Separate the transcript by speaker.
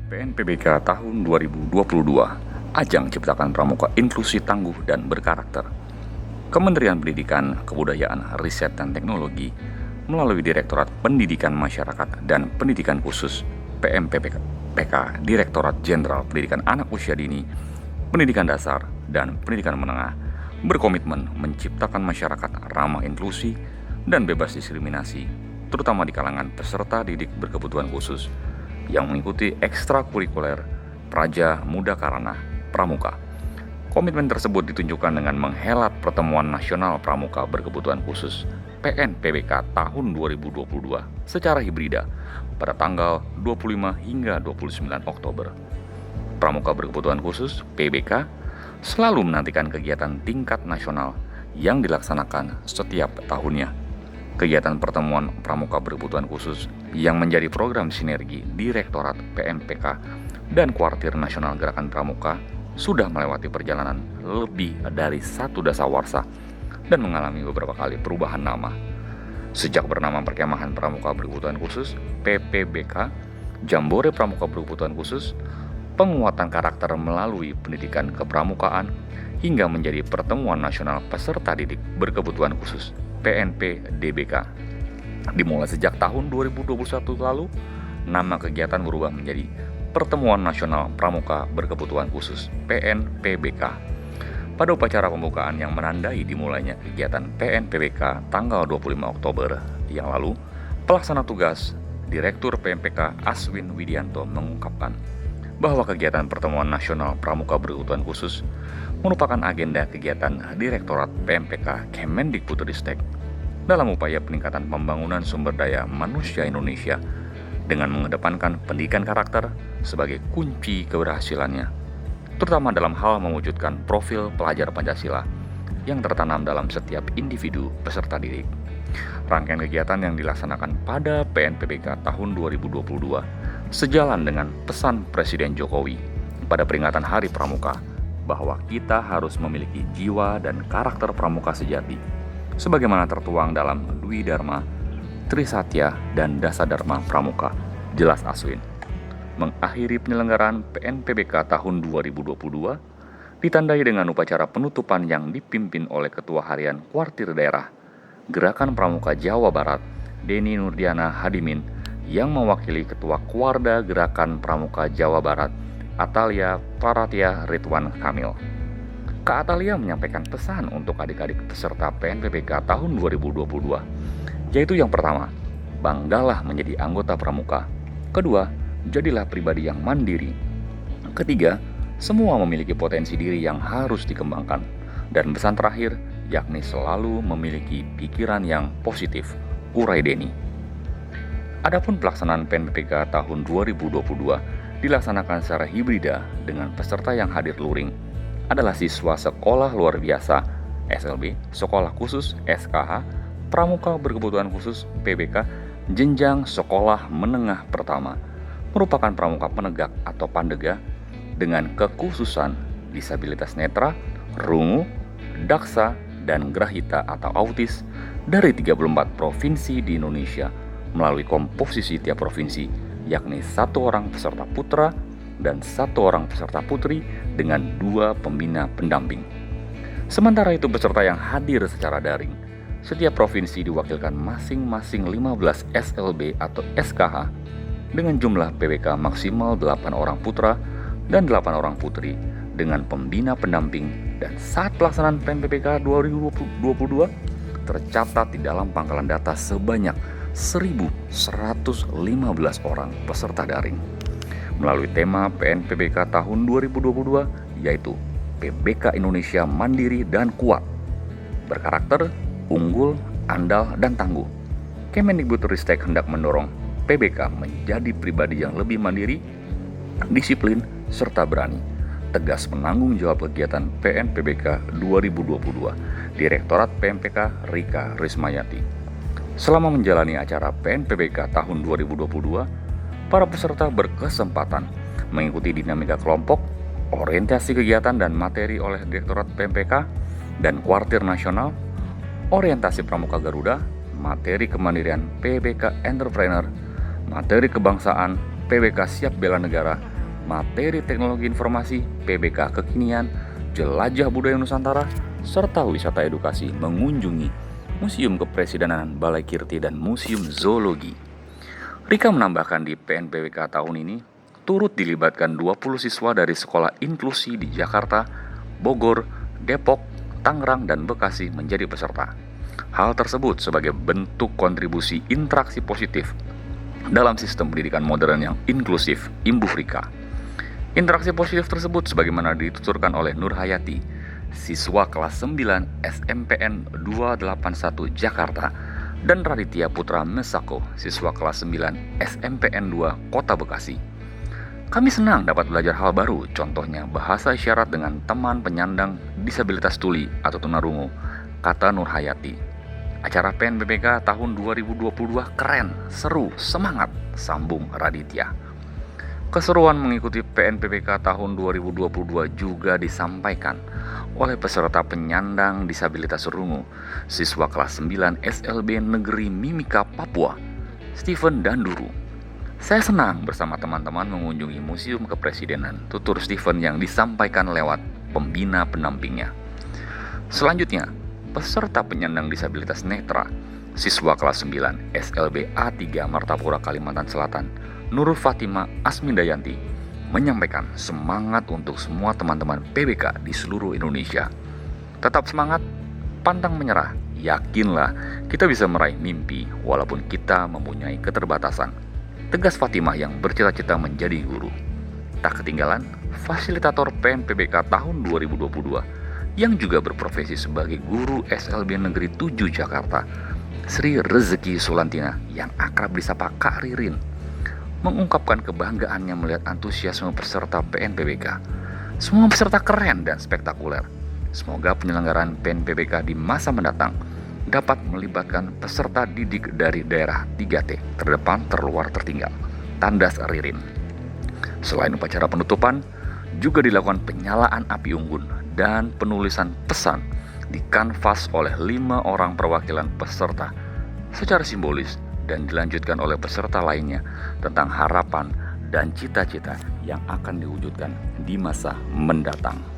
Speaker 1: PNPBK tahun 2022, Ajang Ciptakan Pramuka Inklusi Tangguh dan Berkarakter. Kementerian Pendidikan, Kebudayaan, Riset dan Teknologi melalui Direktorat Pendidikan Masyarakat dan Pendidikan Khusus PMPPK, Direktorat Jenderal Pendidikan Anak Usia Dini, Pendidikan Dasar dan Pendidikan Menengah berkomitmen menciptakan masyarakat ramah inklusi dan bebas diskriminasi, terutama di kalangan peserta didik berkebutuhan khusus yang mengikuti ekstrakurikuler Praja Muda Karana Pramuka. Komitmen tersebut ditunjukkan dengan menghelat Pertemuan Nasional Pramuka Berkebutuhan Khusus PNPBK tahun 2022 secara hibrida pada tanggal 25 hingga 29 Oktober. Pramuka Berkebutuhan Khusus PBK selalu menantikan kegiatan tingkat nasional yang dilaksanakan setiap tahunnya. Kegiatan pertemuan Pramuka Berkebutuhan Khusus yang menjadi program sinergi Direktorat PMPK dan Kuartir Nasional Gerakan Pramuka sudah melewati perjalanan lebih dari 1 dasawarsa dan mengalami beberapa kali perubahan nama. Sejak bernama Perkemahan Pramuka Berkebutuhan Khusus PPBK, Jambore Pramuka Berkebutuhan Khusus, penguatan karakter melalui pendidikan kepramukaan, hingga menjadi Pertemuan Nasional Peserta Didik Berkebutuhan Khusus PNPDBK. Dimulai sejak tahun 2021 lalu, nama kegiatan berubah menjadi Pertemuan Nasional Pramuka Berkebutuhan Khusus PNPBK. Pada upacara pembukaan yang menandai dimulainya kegiatan PNPBK tanggal 25 Oktober yang lalu, pelaksana tugas Direktur PMPK Aswin Widianto mengungkapkan bahwa kegiatan Pertemuan Nasional Pramuka Berkebutuhan Khusus merupakan agenda kegiatan Direktorat PMPK Kemendikbudristek dalam upaya peningkatan pembangunan sumber daya manusia Indonesia dengan mengedepankan pendidikan karakter sebagai kunci keberhasilannya, terutama dalam hal mewujudkan profil pelajar Pancasila yang tertanam dalam setiap individu peserta didik. Rangkaian kegiatan yang dilaksanakan pada PNPBK tahun 2022 sejalan dengan pesan Presiden Jokowi pada peringatan Hari Pramuka bahwa kita harus memiliki jiwa dan karakter pramuka sejati sebagaimana tertuang dalam Dwi Dharma, Trisatya, dan Dasadharma Pramuka. Jelas Aswin. Mengakhiri penyelenggaraan PNPBK tahun 2022 ditandai dengan upacara penutupan yang dipimpin oleh Ketua Harian Kuartir Daerah Gerakan Pramuka Jawa Barat, Deni Nurdiana Hadimin, yang mewakili Ketua Kuarda Gerakan Pramuka Jawa Barat, Atalia Praratya Ridwan Kamil. Kak Atalia menyampaikan pesan untuk adik-adik peserta PNPBK tahun 2022, yaitu yang pertama, banggalah menjadi anggota pramuka. Kedua, jadilah pribadi yang mandiri. Ketiga, semua memiliki potensi diri yang harus dikembangkan. Dan pesan terakhir, yakni selalu memiliki pikiran yang positif, urai Deni. Adapun pelaksanaan PNPBK tahun 2022 dilaksanakan secara hibrida dengan peserta yang hadir luring adalah siswa sekolah luar biasa SLB, sekolah khusus SKH, Pramuka Berkebutuhan Khusus PBK, jenjang sekolah menengah pertama, merupakan pramuka penegak atau pandega dengan kekhususan disabilitas netra, rungu, daksa, dan grahita atau autis dari 34 provinsi di Indonesia melalui komposisi tiap provinsi, yakni 1 orang peserta putra dan 1 orang peserta putri dengan 2 pembina pendamping. Sementara itu peserta yang hadir secara daring, setiap provinsi diwakilkan masing-masing 15 SLB atau SKH dengan jumlah PBK maksimal 8 orang putra dan 8 orang putri dengan pembina pendamping, dan saat pelaksanaan PNPBK 2022 tercatat di dalam pangkalan data sebanyak 1.115 orang peserta daring. Melalui tema PNPBK tahun 2022 yaitu PBK Indonesia Mandiri dan Kuat, Berkarakter, Unggul, Andal, dan Tangguh, Kemendikbudristek hendak mendorong PBK menjadi pribadi yang lebih mandiri, disiplin, serta berani, tegas menanggung jawab kegiatan PNPBK 2022. Direktorat PMPK Rika Rismayati. Selama menjalani acara PNPBK tahun 2022, para peserta berkesempatan mengikuti dinamika kelompok, orientasi kegiatan dan materi oleh Direktorat PMPK dan Kuartir Nasional, orientasi Pramuka Garuda, materi kemandirian PBK Entrepreneur, materi kebangsaan PBK Siap Bela Negara, materi teknologi informasi, PBK kekinian, jelajah budaya Nusantara, serta wisata edukasi mengunjungi Museum Kepresidenan Balai Kirti dan Museum Zoologi. Rika menambahkan di PNPWK tahun ini turut dilibatkan 20 siswa dari sekolah inklusi di Jakarta, Bogor, Depok, Tangerang, dan Bekasi menjadi peserta. Hal tersebut sebagai bentuk kontribusi interaksi positif dalam sistem pendidikan modern yang inklusif, imbuh Rika. Interaksi positif tersebut sebagaimana dituturkan oleh Nur Hayati, siswa kelas 9 SMPN 281 Jakarta, dan Raditya Putra Mesako, siswa kelas 9 SMPN 2 Kota Bekasi. Kami senang dapat belajar hal baru, contohnya bahasa isyarat dengan teman penyandang disabilitas tuli atau tunarungu, kata Nur Hayati. Acara PNPBK tahun 2022 keren, seru, semangat, sambung Raditya. Keseruan mengikuti PNPBK tahun 2022 juga disampaikan oleh peserta penyandang disabilitas rungu, siswa kelas 9 SLB Negeri Mimika Papua, Stephen Danduru. Saya senang bersama teman-teman mengunjungi Museum Kepresidenan, tutur Stephen yang disampaikan lewat pembina pendampingnya. Selanjutnya, peserta penyandang disabilitas netra, siswa kelas 9 SLB A3 Martapura Kalimantan Selatan, Nurul Fatima Asmindayanti, menyampaikan semangat untuk semua teman-teman PBK di seluruh Indonesia. Tetap semangat, pantang menyerah, yakinlah kita bisa meraih mimpi walaupun kita mempunyai keterbatasan. Tegas Fatimah yang bercita-cita menjadi guru. Tak ketinggalan, fasilitator PNPBK tahun 2022 yang juga berprofesi sebagai guru SLB Negeri 7 Jakarta, Sri Rezeki Sulantina yang akrab disapa Kak Ririn, mengungkapkan kebanggaannya melihat antusiasme peserta PNPBK. Semua peserta keren dan spektakuler. Semoga penyelenggaraan PNPBK di masa mendatang dapat melibatkan peserta didik dari daerah 3T, terdepan, terluar, tertinggal. Tandas Ririn. Selain upacara penutupan, juga dilakukan penyalaan api unggun dan penulisan pesan di kanvas oleh 5 orang perwakilan peserta secara simbolis dan dilanjutkan oleh peserta lainnya tentang harapan dan cita-cita yang akan diwujudkan di masa mendatang.